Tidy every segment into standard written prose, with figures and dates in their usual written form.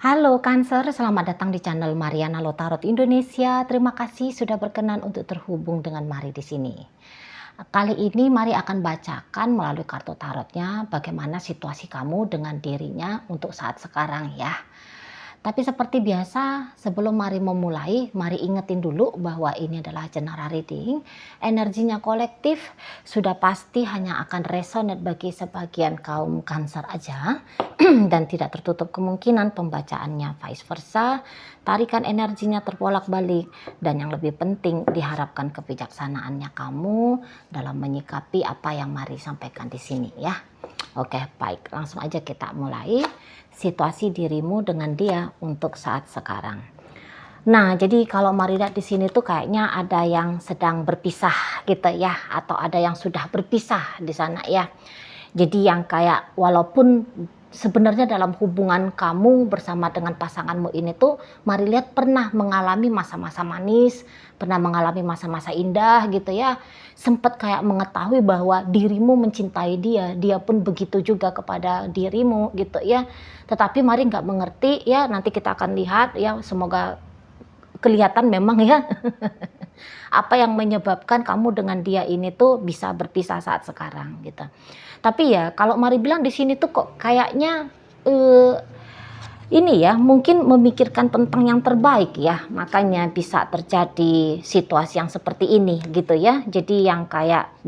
Halo Cancer, selamat datang di channel Mariana Lotarot Indonesia. Terima kasih sudah berkenan untuk terhubung dengan Mari di sini. Kali ini Mari akan bacakan melalui kartu tarotnya bagaimana situasi kamu dengan dirinya untuk saat sekarang ya. Tapi seperti biasa, sebelum Mari memulai, Mari ingetin dulu bahwa ini adalah general reading. Energinya kolektif, sudah pasti hanya akan resonate bagi sebagian kaum Cancer aja. Dan tidak tertutup kemungkinan pembacaannya vice versa. Tarikan energinya terbolak-balik. Dan yang lebih penting, diharapkan kebijaksanaannya kamu dalam menyikapi apa yang Mari sampaikan di sini ya. Oke, baik. Langsung aja kita mulai. Situasi dirimu dengan dia untuk saat sekarang. Nah, jadi kalau Mari lihat di sini tuh kayaknya ada yang sedang berpisah gitu ya, atau ada yang sudah berpisah di sana ya. Jadi yang kayak walaupun sebenarnya dalam hubungan kamu bersama dengan pasanganmu ini tuh Mari lihat pernah mengalami masa-masa manis, pernah mengalami masa-masa indah gitu ya. Sempat kayak mengetahui bahwa dirimu mencintai dia, dia pun begitu juga kepada dirimu gitu ya. Tetapi Mari nggak mengerti ya, nanti kita akan lihat ya, semoga kelihatan memang ya apa yang menyebabkan kamu dengan dia ini tuh bisa berpisah saat sekarang gitu. Tapi ya kalau Mari bilang di sini tuh kok kayaknya ini ya mungkin memikirkan tentang yang terbaik ya, makanya bisa terjadi situasi yang seperti ini gitu ya. Jadi yang kayak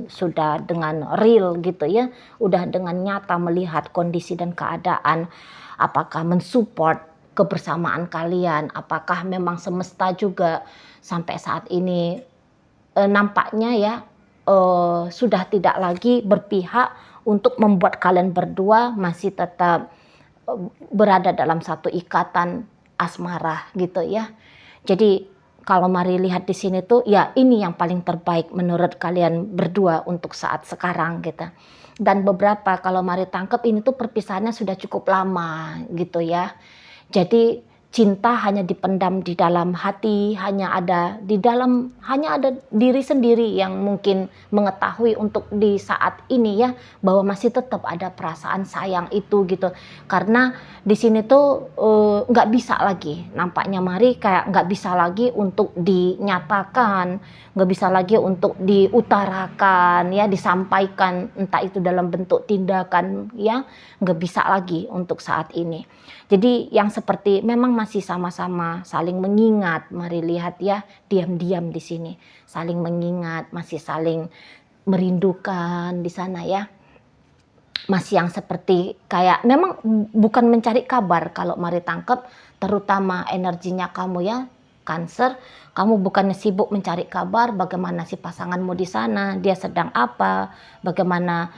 sudah dengan real gitu ya, udah dengan nyata melihat kondisi dan keadaan, apakah mensupport kebersamaan kalian, apakah memang semesta juga sampai saat ini nampaknya ya sudah tidak lagi berpihak untuk membuat kalian berdua masih tetap berada dalam satu ikatan asmara gitu ya. Jadi kalau Mari lihat di sini tuh ya ini yang paling terbaik menurut kalian berdua untuk saat sekarang gitu. Dan beberapa kalau Mari tangkap ini tuh perpisahannya sudah cukup lama gitu ya. Jadi cinta hanya dipendam di dalam hati, hanya ada diri sendiri yang mungkin mengetahui untuk di saat ini ya bahwa masih tetap ada perasaan sayang itu gitu. Karena di sini tuh nggak bisa lagi, nampaknya Mari kayak nggak bisa lagi untuk dinyatakan, nggak bisa lagi untuk diutarakan ya, disampaikan entah itu dalam bentuk tindakan ya, nggak bisa lagi untuk saat ini. Jadi yang seperti memang masih sama-sama saling mengingat, Mari lihat ya, diam-diam di sini saling mengingat, masih saling merindukan di sana ya. Masih yang seperti kayak memang bukan mencari kabar kalau Mari tangkap, terutama energinya kamu ya Cancer, kamu bukannya sibuk mencari kabar bagaimana si pasanganmu di sana, dia sedang apa, bagaimana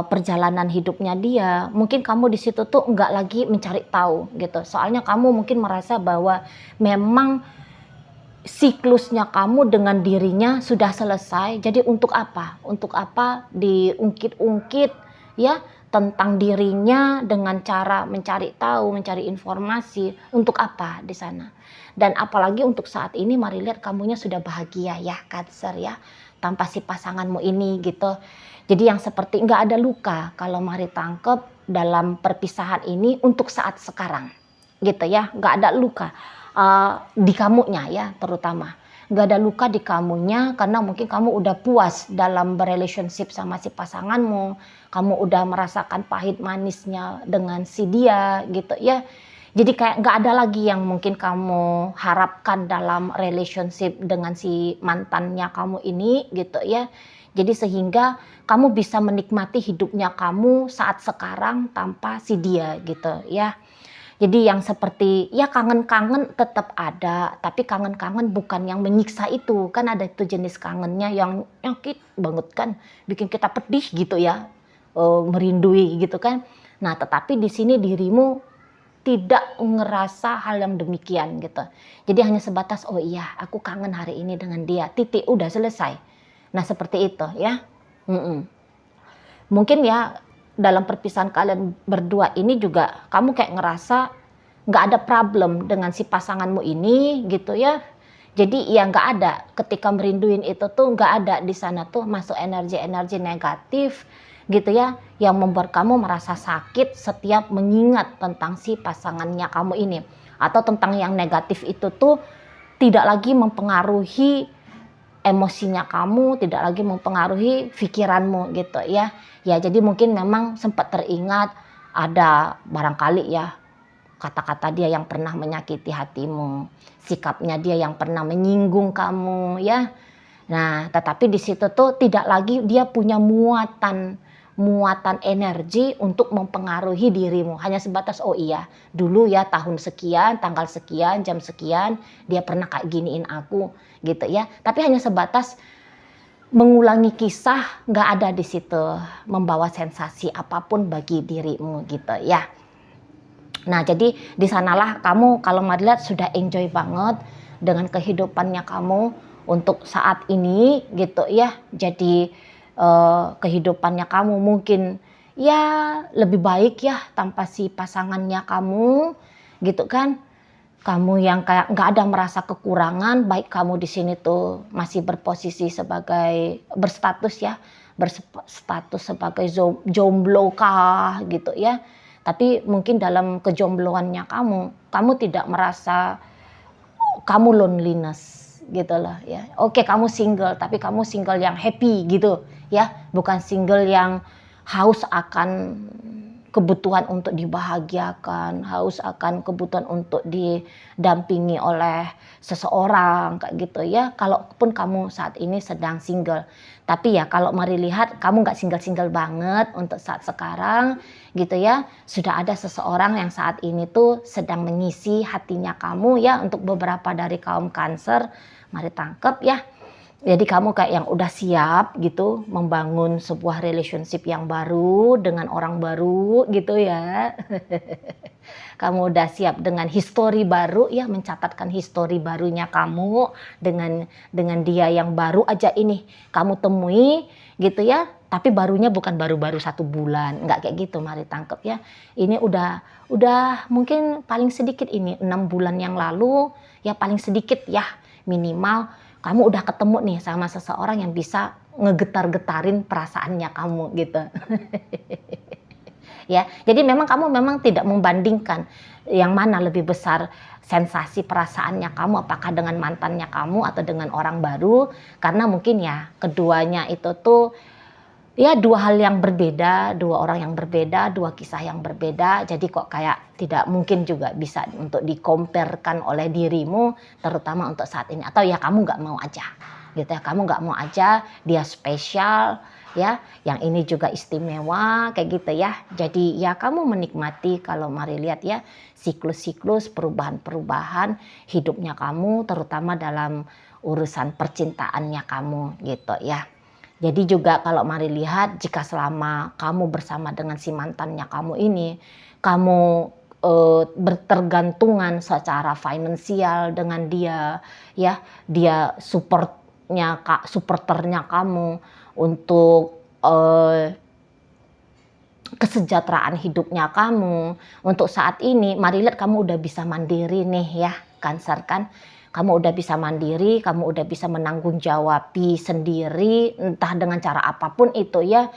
perjalanan hidupnya dia. Mungkin kamu di situ tuh enggak lagi mencari tahu gitu. Soalnya kamu mungkin merasa bahwa memang siklusnya kamu dengan dirinya sudah selesai. Jadi untuk apa? Untuk apa diungkit-ungkit ya tentang dirinya dengan cara mencari tahu, mencari informasi, untuk apa di sana? Dan apalagi untuk saat ini Mari lihat kamunya sudah bahagia ya Cancer ya, tanpa si pasanganmu ini gitu. Jadi yang seperti nggak ada luka kalau Mari tangkep dalam perpisahan ini untuk saat sekarang gitu ya, nggak ada luka di kamunya ya, terutama nggak ada luka di kamunya karena mungkin kamu udah puas dalam berrelationship sama si pasanganmu, kamu udah merasakan pahit manisnya dengan si dia gitu ya. Jadi kayak nggak ada lagi yang mungkin kamu harapkan dalam relationship dengan si mantannya kamu ini gitu ya. Jadi sehingga kamu bisa menikmati hidupnya kamu saat sekarang tanpa si dia gitu ya. Jadi yang seperti ya kangen-kangen tetap ada, tapi kangen-kangen bukan yang menyiksa itu. Kan ada itu jenis kangennya yang nyakit banget kan, bikin kita pedih gitu ya, merindui gitu kan. Nah, tetapi di sini dirimu tidak ngerasa hal yang demikian gitu. Jadi hanya sebatas oh iya aku kangen hari ini dengan dia, titik, udah selesai. Nah seperti itu ya. Mungkin ya dalam perpisahan kalian berdua ini juga kamu kayak ngerasa nggak ada problem dengan si pasanganmu ini gitu ya. Jadi ya nggak ada ketika merinduin itu tuh nggak ada di sana tuh masuk energi-energi negatif gitu ya, yang membuat kamu merasa sakit setiap mengingat tentang si pasangannya kamu ini, atau tentang yang negatif itu tuh tidak lagi mempengaruhi emosinya kamu, tidak lagi mempengaruhi pikiranmu gitu ya. Ya jadi mungkin memang sempat teringat ada barangkali ya kata-kata dia yang pernah menyakiti hatimu, sikapnya dia yang pernah menyinggung kamu ya. Nah, tetapi di situ tuh tidak lagi dia punya muatan energi untuk mempengaruhi dirimu. Hanya sebatas, oh iya, dulu ya tahun sekian, tanggal sekian, jam sekian, dia pernah kayak giniin aku gitu ya. Tapi hanya sebatas mengulangi kisah, nggak ada di situ membawa sensasi apapun bagi dirimu gitu ya. Nah, jadi di sanalah kamu kalau melihat sudah enjoy banget dengan kehidupannya kamu untuk saat ini gitu ya. Jadi kehidupannya kamu mungkin ya lebih baik ya tanpa si pasangannya kamu gitu kan. Kamu yang kayak nggak ada merasa kekurangan, baik kamu di sini tuh masih berposisi sebagai berstatus ya, berstatus sebagai jomblo kah gitu ya. Tapi mungkin dalam kejombloannya kamu tidak merasa kamu loneliness gitu loh ya. Oke, kamu single, tapi kamu single yang happy gitu ya, bukan single yang haus akan kebutuhan untuk dibahagiakan, haus akan kebutuhan untuk didampingi oleh seseorang kayak gitu ya. Kalaupun kamu saat ini sedang single, tapi ya kalau mari lihat kamu nggak single-single banget untuk saat sekarang gitu ya. Sudah ada seseorang yang saat ini tuh sedang mengisi hatinya kamu ya, untuk beberapa dari kaum Cancer. Mari tangkep ya. Jadi kamu kayak yang udah siap gitu membangun sebuah relationship yang baru dengan orang baru gitu ya. Kamu udah siap dengan histori baru ya, mencatatkan histori barunya kamu dengan dia yang baru aja ini kamu temui gitu ya. Tapi barunya bukan baru-baru 1 bulan, nggak kayak gitu. Mari tangkep ya. Ini udah mungkin paling sedikit ini 6 bulan yang lalu ya, paling sedikit ya minimal kamu udah ketemu nih sama seseorang yang bisa ngegetar-getarin perasaannya kamu gitu. Ya, jadi kamu memang tidak membandingkan yang mana lebih besar sensasi perasaannya kamu, apakah dengan mantannya kamu atau dengan orang baru, karena mungkin ya keduanya itu tuh ya 2 hal yang berbeda, 2 orang yang berbeda, 2 kisah yang berbeda. Jadi kok kayak tidak mungkin juga bisa untuk dikomparekan oleh dirimu, terutama untuk saat ini. Atau ya kamu nggak mau aja, gitu ya. Kamu nggak mau aja, dia spesial, ya. Yang ini juga istimewa, kayak gitu ya. Jadi ya kamu menikmati kalau mari lihat ya siklus-siklus perubahan-perubahan hidupnya kamu, terutama dalam urusan percintaannya kamu, gitu ya. Jadi juga kalau mari lihat jika selama kamu bersama dengan si mantannya kamu ini, kamu bertergantungan secara finansial dengan dia, ya, dia supporternya kamu untuk kesejahteraan hidupnya kamu. Untuk saat ini, mari lihat kamu udah bisa mandiri nih ya, Cancer kan. Kamu udah bisa mandiri, kamu udah bisa menanggung jawabi sendiri, entah dengan cara apapun itu ya,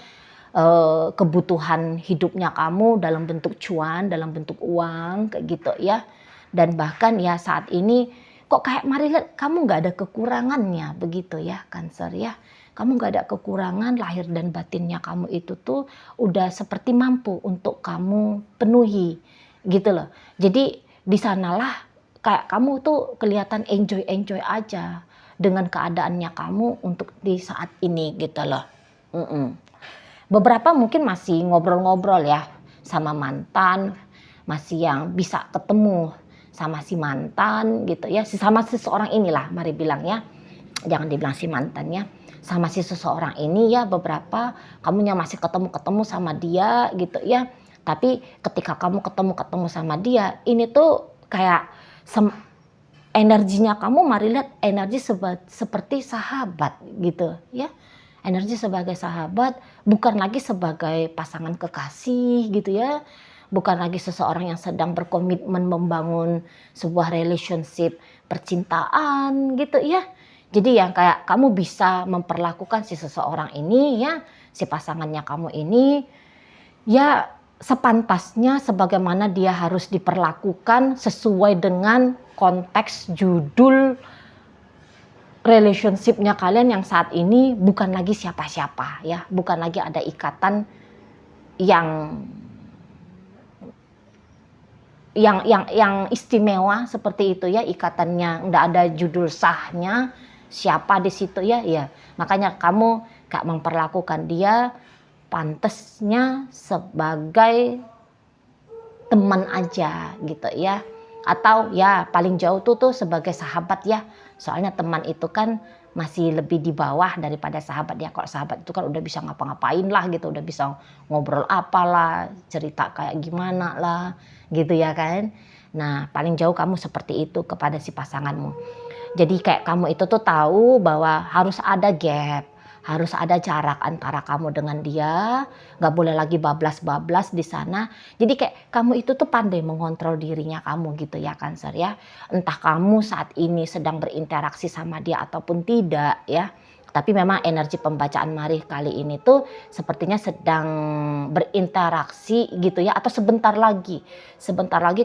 kebutuhan hidupnya kamu dalam bentuk cuan, dalam bentuk uang, kayak gitu ya. Dan bahkan ya saat ini, kok kayak mari lihat kamu nggak ada kekurangannya begitu ya, Cancer ya. Kamu nggak ada kekurangan, lahir dan batinnya kamu itu tuh udah seperti mampu untuk kamu penuhi gitu loh. Jadi di sanalah kayak kamu tuh kelihatan enjoy aja dengan keadaannya kamu untuk di saat ini gitu loh. Beberapa mungkin masih ngobrol-ngobrol ya sama mantan, masih yang bisa ketemu sama si mantan gitu ya, sama seseorang inilah mari bilang ya, jangan dibilang si mantannya, sama si seseorang ini ya, beberapa kamunya masih ketemu sama dia gitu ya. Tapi ketika kamu ketemu sama dia, ini tuh kayak energinya kamu mari lihat energi seperti sahabat gitu ya. Energi sebagai sahabat, bukan lagi sebagai pasangan kekasih gitu ya. Bukan lagi seseorang yang sedang berkomitmen membangun sebuah relationship percintaan gitu ya. Jadi yang kayak kamu bisa memperlakukan si seseorang ini ya si pasangannya kamu ini, ya sepantasnya sebagaimana dia harus diperlakukan sesuai dengan konteks judul relationship-nya kalian yang saat ini bukan lagi siapa-siapa ya, bukan lagi ada ikatan yang istimewa seperti itu ya, ikatannya nggak ada judul sahnya siapa di situ ya, ya makanya kamu gak memperlakukan dia pantesnya sebagai teman aja gitu ya, atau ya paling jauh tuh sebagai sahabat ya, soalnya teman itu kan masih lebih di bawah daripada sahabat ya. Kalau sahabat itu kan udah bisa ngapa-ngapain lah gitu, udah bisa ngobrol apalah, cerita kayak gimana lah gitu ya kan. Nah paling jauh kamu seperti itu kepada si pasanganmu. Jadi kayak kamu itu tuh tahu bahwa harus ada gap, harus ada jarak antara kamu dengan dia, nggak boleh lagi bablas-bablas di sana. Jadi kayak kamu itu tuh pandai mengontrol dirinya kamu gitu ya Cancer ya. Entah kamu saat ini sedang berinteraksi sama dia ataupun tidak ya. Tapi memang energi pembacaan Marih kali ini tuh sepertinya sedang berinteraksi gitu ya, atau sebentar lagi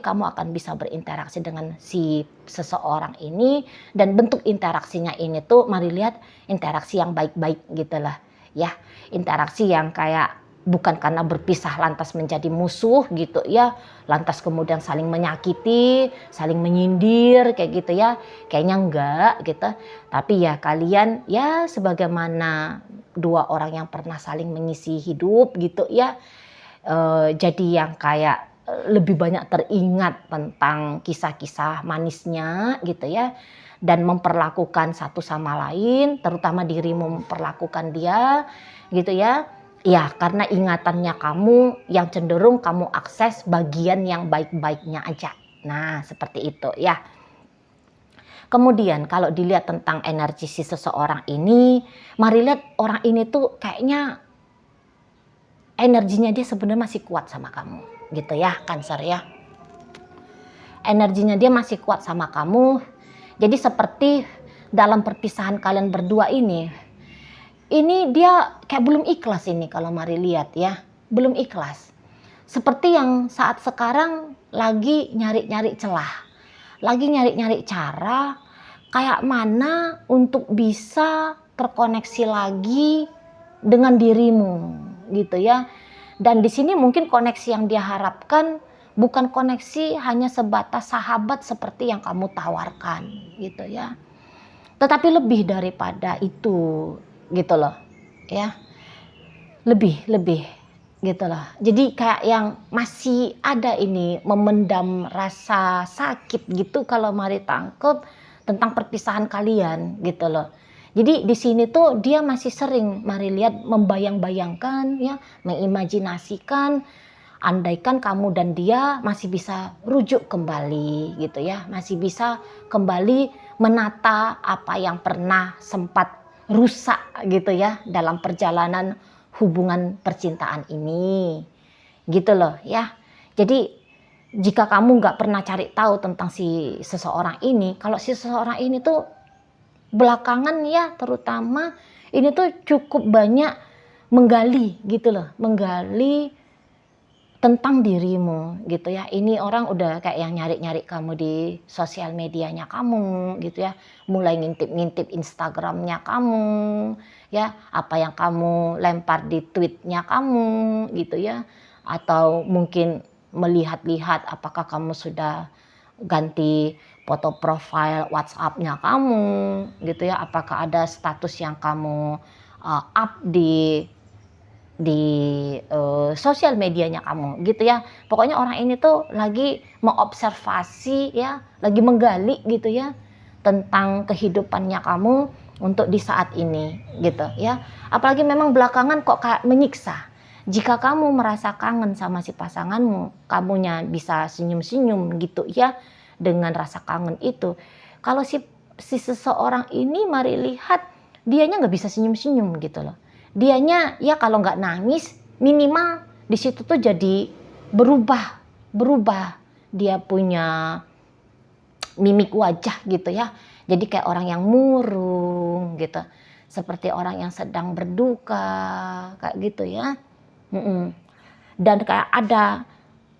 kamu akan bisa berinteraksi dengan si seseorang ini, dan bentuk interaksinya ini tuh mari lihat interaksi yang baik-baik gitu lah ya, interaksi yang kayak bukan karena berpisah lantas menjadi musuh gitu ya, lantas kemudian saling menyakiti, saling menyindir kayak gitu ya, kayaknya enggak gitu. Tapi ya kalian ya sebagaimana dua orang yang pernah saling mengisi hidup gitu ya, jadi yang kayak lebih banyak teringat tentang kisah-kisah manisnya gitu ya, dan memperlakukan satu sama lain, terutama dirimu memperlakukan dia gitu ya. Ya karena ingatannya kamu yang cenderung kamu akses bagian yang baik-baiknya aja. Nah seperti itu ya. Kemudian kalau dilihat tentang energi si seseorang ini, mari lihat orang ini tuh kayaknya energinya dia sebenarnya masih kuat sama kamu gitu ya Cancer ya. Energinya dia masih kuat sama kamu. Jadi seperti dalam perpisahan kalian berdua ini dia kayak belum ikhlas ini kalau mari lihat ya, belum ikhlas. Seperti yang saat sekarang lagi nyari-nyari celah, lagi nyari-nyari cara kayak mana untuk bisa terkoneksi lagi dengan dirimu gitu ya. Dan di sini mungkin koneksi yang dia harapkan bukan koneksi hanya sebatas sahabat seperti yang kamu tawarkan gitu ya, tetapi lebih daripada itu gitu loh ya, lebih gitu loh. Jadi kayak yang masih ada ini memendam rasa sakit gitu kalau mari tangkep tentang perpisahan kalian gitu loh. Jadi di sini tuh dia masih sering mari lihat membayang-bayangkan ya, mengimajinasikan andaikan kamu dan dia masih bisa rujuk kembali gitu ya, masih bisa kembali menata apa yang pernah sempat rusak gitu ya dalam perjalanan hubungan percintaan ini gitu loh ya. Jadi jika kamu nggak pernah cari tahu tentang si seseorang ini, kalau si seseorang ini tuh belakangan ya terutama ini tuh cukup banyak menggali gitu loh, menggali tentang dirimu gitu ya. Ini orang udah kayak yang nyari-nyari kamu di sosial medianya kamu gitu ya, mulai ngintip-ngintip Instagramnya kamu ya, apa yang kamu lempar di tweetnya kamu gitu ya, atau mungkin melihat-lihat apakah kamu sudah ganti foto profile WhatsApp-nya kamu gitu ya, apakah ada status yang kamu up di sosial medianya kamu gitu ya. Pokoknya orang ini tuh lagi mengobservasi ya, lagi menggali gitu ya tentang kehidupannya kamu untuk di saat ini gitu ya. Apalagi memang belakangan kok kayak menyiksa. Jika kamu merasa kangen sama si pasanganmu, kamunya bisa senyum-senyum gitu ya dengan rasa kangen itu. Kalau si seseorang ini mari lihat dianya nggak bisa senyum-senyum gitu loh. Dianya ya kalau nggak nangis minimal di situ tuh jadi berubah dia punya mimik wajah gitu ya, jadi kayak orang yang murung gitu, seperti orang yang sedang berduka, kayak gitu ya. Dan kayak ada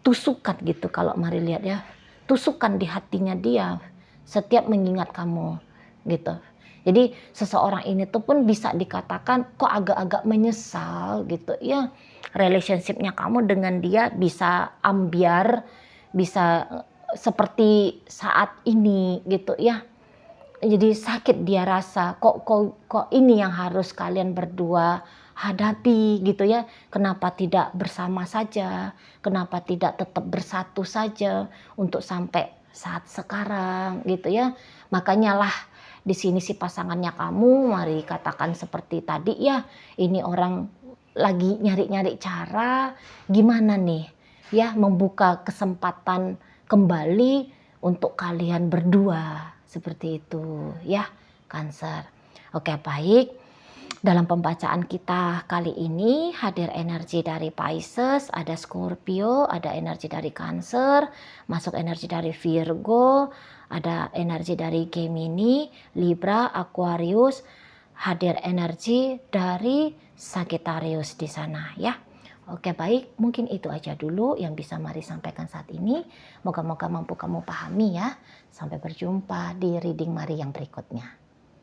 tusukan gitu kalau Mari lihat ya, tusukan di hatinya dia setiap mengingat kamu gitu. Jadi seseorang ini tuh pun bisa dikatakan kok agak-agak menyesal gitu ya. Relationshipnya kamu dengan dia bisa ambiar, bisa seperti saat ini gitu ya. Jadi sakit dia rasa, kok ini yang harus kalian berdua hadapi gitu ya. Kenapa tidak bersama saja? Kenapa tidak tetap bersatu saja untuk sampai saat sekarang gitu ya. Makanya lah di sini si pasangannya kamu, Mari katakan seperti tadi ya, ini orang lagi nyari-nyari cara gimana nih ya membuka kesempatan kembali untuk kalian berdua. Seperti itu ya, Cancer. Oke, baik. Dalam pembacaan kita kali ini hadir energi dari Pisces, ada Scorpio, ada energi dari Cancer, masuk energi dari Virgo, ada energi dari Gemini, Libra, Aquarius, hadir energi dari Sagittarius di sana ya. Oke, baik, mungkin itu aja dulu yang bisa Mari sampaikan saat ini. Moga-moga mampu kamu pahami ya. Sampai berjumpa di reading Mari yang berikutnya.